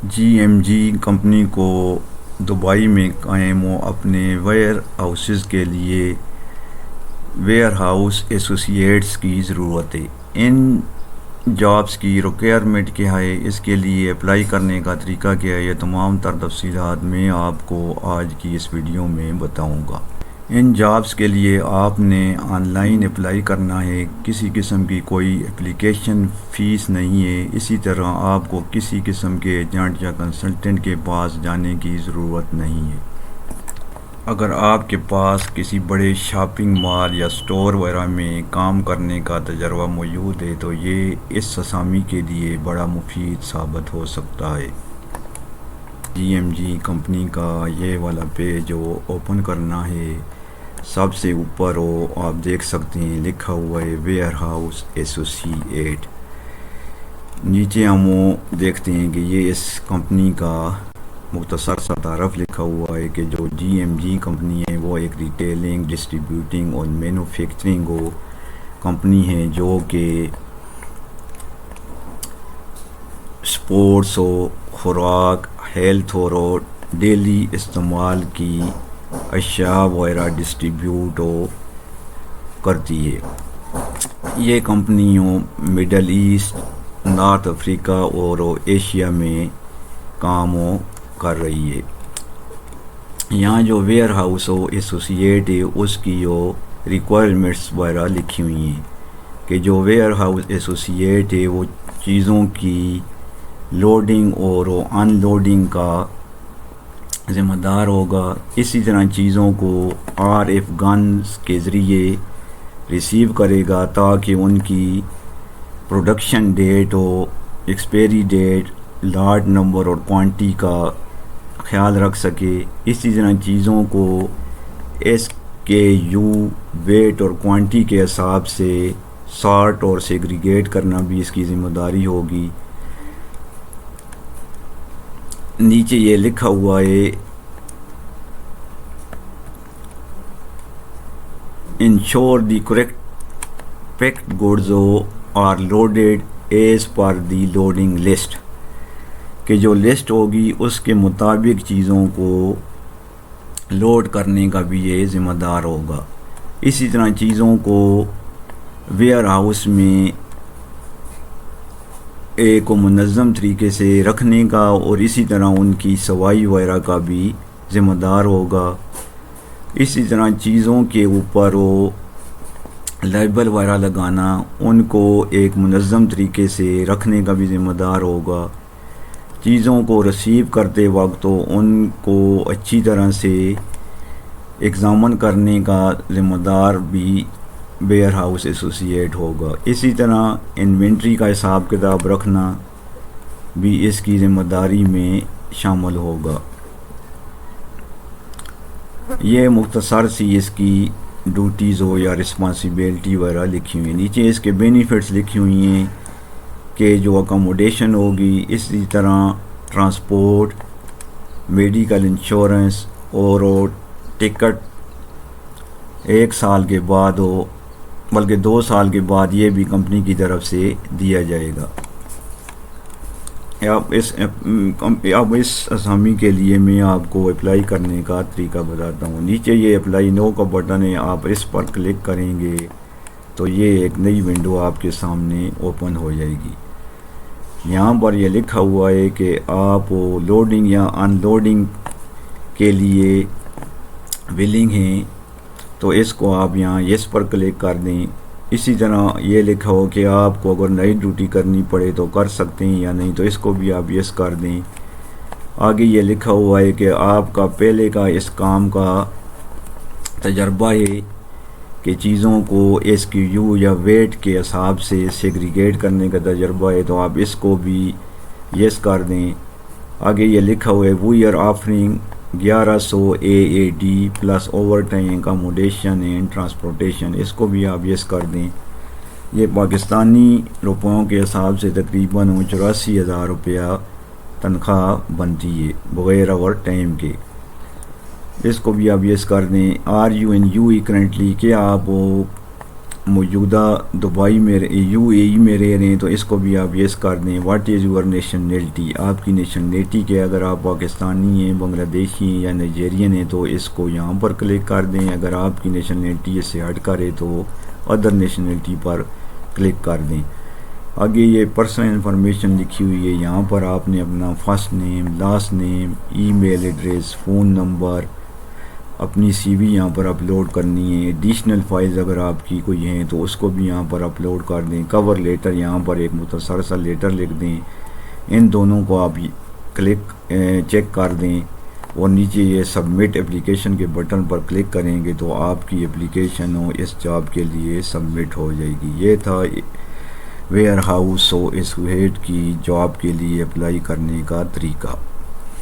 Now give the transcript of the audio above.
GMG company کو Dubai میں قائم و اپنے ویئر ہاؤسز کے لیے ویئر ہاؤس ایسوسیٹس کی ضرورت ہے۔ ان جابس کی ریکوائرمنٹ کیا ہے، اس کے لیے اپلائی کرنے کا طریقہ کیا ہے، یہ تمام تر تفصیلات میں آپ کو آج کی اس ویڈیو میں بتاؤں گا۔ ان جابس کے لیے آپ نے آن لائن اپلائی کرنا ہے، کسی قسم کی کوئی اپلیکیشن فیس نہیں ہے۔ اسی طرح آپ کو کسی قسم کے ایجنٹ یا کنسلٹنٹ کے پاس جانے کی ضرورت نہیں ہے۔ اگر آپ کے پاس کسی بڑے شاپنگ مال یا اسٹور وغیرہ میں کام کرنے کا تجربہ موجود ہے تو یہ اس اسامی کے لیے بڑا مفید ثابت ہو سکتا ہے۔ GMG کمپنی کا یہ والا پیج اوپن کرنا ہے، سب سے اوپر آپ دیکھ سکتے ہیں لکھا ہوا ہے ویئر ہاؤس ایسوسیٹ۔ نیچے ہم دیکھتے ہیں کہ یہ اس کمپنی کا مختصر سا تعارف لکھا ہوا ہے کہ جو GMG کمپنی ہے وہ ایک ریٹیلنگ، ڈسٹریبیوٹنگ اور مینوفیکچرنگ کمپنی ہے جو کہ سپورٹس خوراک، ہیلتھ اور ڈیلی استعمال کی اشیاء وغیرہ ڈسٹریبیوٹ کرتی ہے۔ یہ کمپنیوں مڈل ایسٹ، نارتھ افریقہ اور ایشیا میں کام کر رہی ہے۔ یہاں جو ویئر ہاؤس ایسوسیٹ ہے اس کی ریکوائرمنٹس وغیرہ لکھی ہوئی ہیں کہ جو ویئر ہاؤس ایسوسیٹ ہے وہ چیزوں کی لوڈنگ اور ان لوڈنگ کا ذمہ دار ہوگا۔ اسی طرح چیزوں کو RF گنز کے ذریعے ریسیو کرے گا تاکہ ان کی پروڈکشن ڈیٹ ایکسپائری ڈیٹ، لاٹ نمبر اور کوانٹٹی کا خیال رکھ سکے۔ اسی طرح چیزوں کو SKU، ویٹ اور کوانٹٹی کے حساب سے سارٹ اور سیگریگیٹ کرنا بھی اس کی ذمہ داری ہوگی۔ نیچے یہ لکھا ہوا ہے ensure the correct packed goods are loaded as per the loading list, کہ جو لسٹ ہوگی اس کے مطابق چیزوں کو لوڈ کرنے کا بھی یہ ذمہ دار ہوگا۔ اسی طرح چیزوں کو ویئر ہاؤس میں ایک منظم طریقے سے رکھنے کا اور اسی طرح ان کی صفائی وغیرہ کا بھی ذمہ دار ہوگا۔ اسی طرح چیزوں کے اوپر لیبل وغیرہ لگانا، ان کو ایک منظم طریقے سے رکھنے کا بھی ذمہ دار ہوگا۔ چیزوں کو ریسیو کرتے وقت ان کو اچھی طرح سے ایگزامن کرنے کا ذمہ دار بھی ویئر ہاؤس ایسوسیٹ ہوگا۔ اسی طرح انوینٹری کا حساب کتاب رکھنا بھی اس کی ذمہ داری میں شامل ہوگا۔ یہ مختصر سی اس کی ڈیوٹیز یا رسپانسبلٹی وغیرہ لکھی ہوئی ہیں۔ نیچے اس کے بینیفٹس لکھی ہوئی ہیں کہ جو اکاموڈیشن ہوگی، اسی طرح ٹرانسپورٹ، میڈیکل انشورنس اور ٹکٹ 1 سال کے بعد بلکہ 2 سال کے بعد یہ بھی کمپنی کی طرف سے دیا جائے گا۔ اب اس اسامی کے لیے میں آپ کو اپلائی کرنے کا طریقہ بتاتا ہوں۔ نیچے یہ اپلائی نو کا بٹن ہے، آپ اس پر کلک کریں گے تو یہ ایک نئی ونڈو آپ کے سامنے اوپن ہو جائے گی۔ یہاں پر یہ لکھا ہوا ہے کہ آپ لوڈنگ یا ان لوڈنگ کے لیے ولنگ ہیں، تو اس کو آپ یہاں یس پر کلک کر دیں۔ اسی طرح یہ لکھا ہو کہ آپ کو اگر نئی ڈیوٹی کرنی پڑے تو کر سکتے ہیں یا نہیں، تو اس کو بھی آپ یس کر دیں۔ آگے یہ لکھا ہوا ہے کہ آپ کا پہلے کا اس کام کا تجربہ ہے کہ چیزوں کو SKU یا ویٹ کے حساب سے سیگریگیٹ کرنے کا تجربہ ہے، تو آپ اس کو بھی یس کر دیں۔ آگے یہ لکھا ہوا ہے we are offering 1100 AAD plus overtime accommodation and transportation, اس کو بھی آپ یس کر دیں۔ یہ پاکستانی روپیوں کے حساب سے تقریباً 84,000 روپیہ تنخواہ بنتی ہے بغیر اوور ٹائم کے، اس کو بھی آپ یس کر دیں۔ Are you in UAE currently, کہ آپ موجودہ دبئی میں یو اے ای میں رہ رہے ہیں تو اس کو بھی آپ یس کر دیں. واٹ از یور نیشنلٹی, آپ کی نیشنلٹی کیا, اگر آپ پاکستانی ہیں, بنگلہ دیشی ہیں یا نائجیرین ہیں تو اس کو یہاں پر کلک کر دیں. اگر آپ کی نیشنلٹی اس سے ہٹ کرے تو ادر نیشنلٹی پر کلک کر دیں. آگے یہ پرسنل انفارمیشن لکھی ہوئی ہے, یہاں پر آپ نے اپنا فرسٹ نیم, لاسٹ نیم, ای میل ایڈریس, فون نمبر, اپنی سی وی یہاں پر اپلوڈ کرنی ہے. ایڈیشنل فائلز اگر آپ کی کوئی ہیں تو اس کو بھی یہاں پر اپلوڈ کر دیں. کور لیٹر یہاں پر ایک مختصر سا لیٹر لکھ دیں. ان دونوں کو آپ چیک کر دیں اور نیچے یہ سبمٹ اپلیکیشن کے بٹن پر کلک کریں گے تو آپ کی اپلیکیشن اس جاب کے لیے سبمٹ ہو جائے گی. یہ تھا ویئر ہاؤس ایسوسیٹ کی جاب کے لیے اپلائی کرنے کا طریقہ.